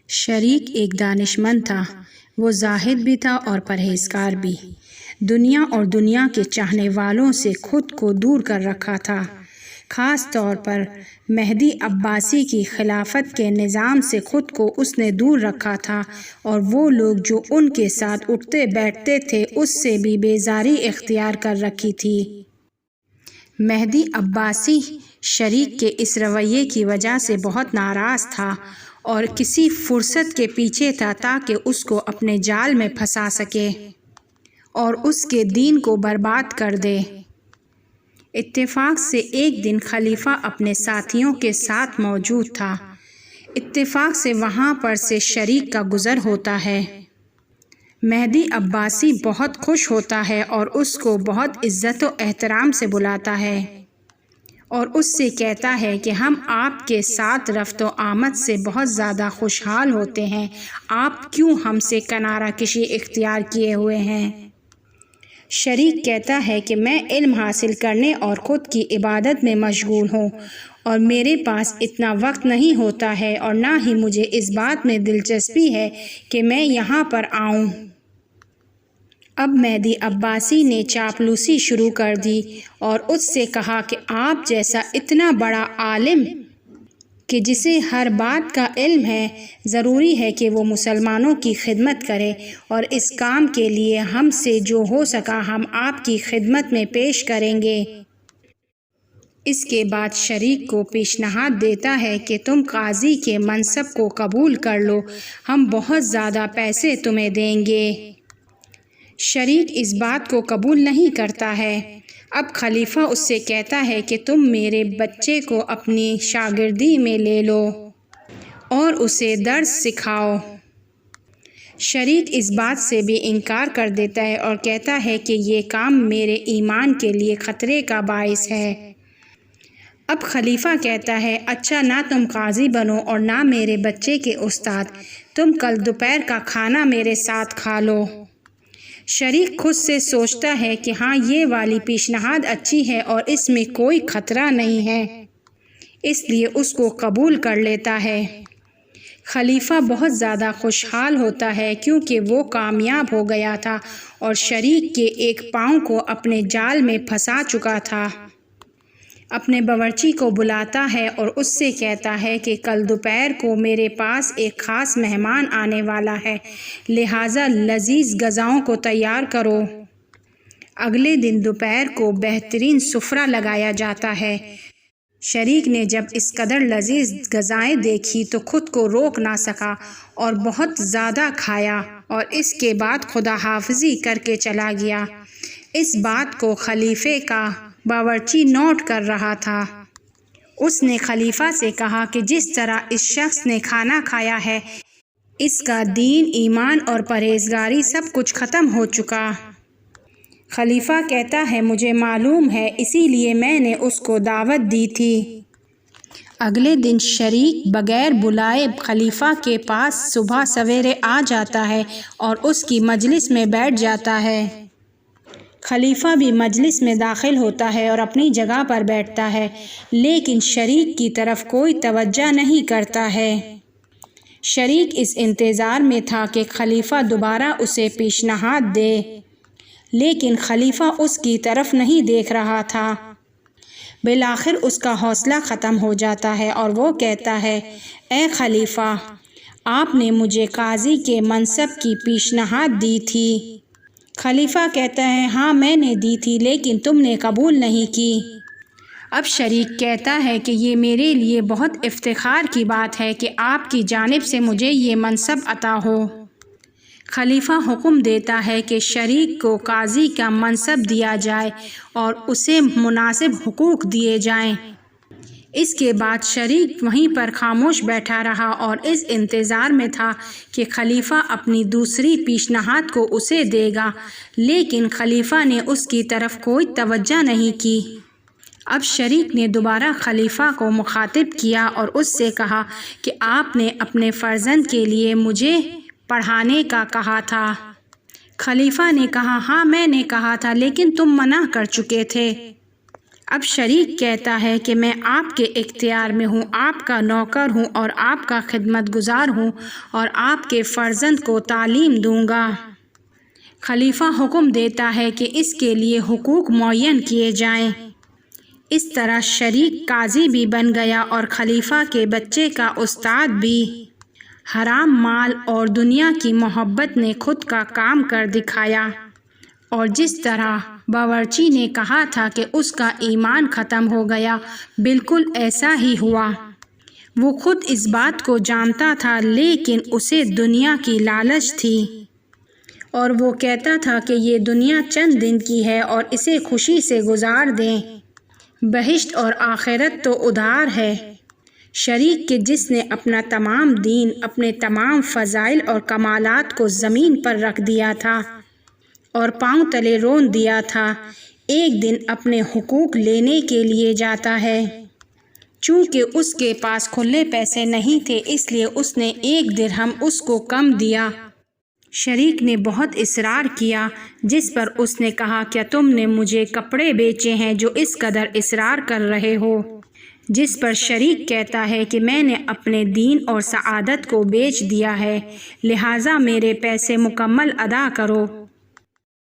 شریک ایک دانشمند تھا، وہ زاہد بھی تھا اور پرہیزگار بھی۔ دنیا اور دنیا کے چاہنے والوں سے خود کو دور کر رکھا تھا، خاص طور پر مہدی عباسی کی خلافت کے نظام سے خود کو اس نے دور رکھا تھا، اور وہ لوگ جو ان کے ساتھ اٹھتے بیٹھتے تھے اس سے بھی بیزاری اختیار کر رکھی تھی۔ مہدی عباسی شریک کے اس رویے کی وجہ سے بہت ناراض تھا اور کسی فرصت کے پیچھے تھا تاکہ اس کو اپنے جال میں پھنسا سکے اور اس کے دین کو برباد کر دے۔ اتفاق سے ایک دن خلیفہ اپنے ساتھیوں کے ساتھ موجود تھا۔ اتفاق سے وہاں پر سے شریک کا گزر ہوتا ہے۔ مہدی عباسی بہت خوش ہوتا ہے اور اس کو بہت عزت و احترام سے بلاتا ہے اور اس سے کہتا ہے کہ ہم آپ کے ساتھ رفت و آمد سے بہت زیادہ خوشحال ہوتے ہیں، آپ کیوں ہم سے کنارہ کشی اختیار کیے ہوئے ہیں؟ شریک کہتا ہے کہ میں علم حاصل کرنے اور خود کی عبادت میں مشغول ہوں اور میرے پاس اتنا وقت نہیں ہوتا ہے اور نہ ہی مجھے اس بات میں دلچسپی ہے کہ میں یہاں پر آؤں۔ اب مہدی عباسی نے چاپلوسی شروع کر دی اور اس سے کہا کہ آپ جیسا اتنا بڑا عالم کہ جسے ہر بات کا علم ہے، ضروری ہے کہ وہ مسلمانوں کی خدمت کرے، اور اس کام کے لیے ہم سے جو ہو سکا ہم آپ کی خدمت میں پیش کریں گے۔ اس کے بعد شریک کو پیشنہاد دیتا ہے کہ تم قاضی کے منصب کو قبول کر لو، ہم بہت زیادہ پیسے تمہیں دیں گے۔ شریک اس بات کو قبول نہیں کرتا ہے۔ اب خلیفہ اس سے کہتا ہے کہ تم میرے بچے کو اپنی شاگردی میں لے لو اور اسے درس سکھاؤ۔ شریک اس بات سے بھی انکار کر دیتا ہے اور کہتا ہے کہ یہ کام میرے ایمان کے لیے خطرے کا باعث ہے۔ اب خلیفہ کہتا ہے اچھا، نہ تم قاضی بنو اور نہ میرے بچے کے استاد، تم کل دوپہر کا کھانا میرے ساتھ کھا لو۔ شریک خود سے سوچتا ہے کہ ہاں، یہ والی پیشنہاد اچھی ہے اور اس میں کوئی خطرہ نہیں ہے، اس لیے اس کو قبول کر لیتا ہے۔ خلیفہ بہت زیادہ خوشحال ہوتا ہے کیونکہ وہ کامیاب ہو گیا تھا اور شریک کے ایک پاؤں کو اپنے جال میں پھنسا چکا تھا۔ اپنے باورچی کو بلاتا ہے اور اس سے کہتا ہے کہ کل دوپہر کو میرے پاس ایک خاص مہمان آنے والا ہے، لہٰذا لذیذ غذاؤں کو تیار کرو۔ اگلے دن دوپہر کو بہترین سفرہ لگایا جاتا ہے۔ شریک نے جب اس قدر لذیذ غذائیں دیکھی تو خود کو روک نہ سکا اور بہت زیادہ کھایا اور اس کے بعد خدا حافظی کر کے چلا گیا۔ اس بات کو خلیفے کا باورچی نوٹ کر رہا تھا۔ اس نے خلیفہ سے کہا کہ جس طرح اس شخص نے کھانا کھایا ہے، اس کا دین، ایمان اور پرہیزگاری سب کچھ ختم ہو چکا۔ خلیفہ کہتا ہے مجھے معلوم ہے، اسی لیے میں نے اس کو دعوت دی تھی۔ اگلے دن شریک بغیر بلائے خلیفہ کے پاس صبح سویرے آ جاتا ہے اور اس کی مجلس میں بیٹھ جاتا ہے۔ خلیفہ بھی مجلس میں داخل ہوتا ہے اور اپنی جگہ پر بیٹھتا ہے، لیکن شریک کی طرف کوئی توجہ نہیں کرتا ہے۔ شریک اس انتظار میں تھا کہ خلیفہ دوبارہ اسے پیشنہاد دے، لیکن خلیفہ اس کی طرف نہیں دیکھ رہا تھا۔ بالآخر اس کا حوصلہ ختم ہو جاتا ہے اور وہ کہتا ہے اے خلیفہ، آپ نے مجھے قاضی کے منصب کی پیشنہاد دی تھی۔ خلیفہ کہتا ہے ہاں، میں نے دی تھی لیکن تم نے قبول نہیں کی۔ اب شریک کہتا ہے کہ یہ میرے لیے بہت افتخار کی بات ہے کہ آپ کی جانب سے مجھے یہ منصب عطا ہو۔ خلیفہ حکم دیتا ہے کہ شریک کو قاضی کا منصب دیا جائے اور اسے مناسب حقوق دیے جائیں۔ اس کے بعد شریک وہیں پر خاموش بیٹھا رہا اور اس انتظار میں تھا کہ خلیفہ اپنی دوسری پیشنہاد کو اسے دے گا، لیکن خلیفہ نے اس کی طرف کوئی توجہ نہیں کی۔ اب شریک نے دوبارہ خلیفہ کو مخاطب کیا اور اس سے کہا کہ آپ نے اپنے فرزند کے لیے مجھے پڑھانے کا کہا تھا۔ خلیفہ نے کہا ہاں، میں نے کہا تھا لیکن تم منع کر چکے تھے۔ اب شریک کہتا ہے کہ میں آپ کے اختیار میں ہوں، آپ کا نوکر ہوں اور آپ کا خدمت گزار ہوں اور آپ کے فرزند کو تعلیم دوں گا۔ خلیفہ حکم دیتا ہے کہ اس کے لیے حقوق معین کیے جائیں۔ اس طرح شریک قاضی بھی بن گیا اور خلیفہ کے بچے کا استاد بھی۔ حرام مال اور دنیا کی محبت نے خود کا کام کر دکھایا، اور جس طرح باورچی نے کہا تھا کہ اس کا ایمان ختم ہو گیا، بالکل ایسا ہی ہوا۔ وہ خود اس بات کو جانتا تھا، لیکن اسے دنیا کی لالچ تھی، اور وہ کہتا تھا کہ یہ دنیا چند دن کی ہے اور اسے خوشی سے گزار دیں، بہشت اور آخرت تو ادھار ہے۔ شریک کے جس نے اپنا تمام دین، اپنے تمام فضائل اور کمالات کو زمین پر رکھ دیا تھا اور پاؤں تلے رون دیا تھا، ایک دن اپنے حقوق لینے کے لیے جاتا ہے۔ چونکہ اس کے پاس کھلے پیسے نہیں تھے، اس لیے اس نے 1 درہم اس کو کم دیا۔ شریک نے بہت اصرار کیا، جس پر اس نے کہا کیا تم نے مجھے کپڑے بیچے ہیں جو اس قدر اصرار کر رہے ہو؟ جس پر شریک کہتا ہے کہ میں نے اپنے دین اور سعادت کو بیچ دیا ہے، لہٰذا میرے پیسے مکمل ادا کرو۔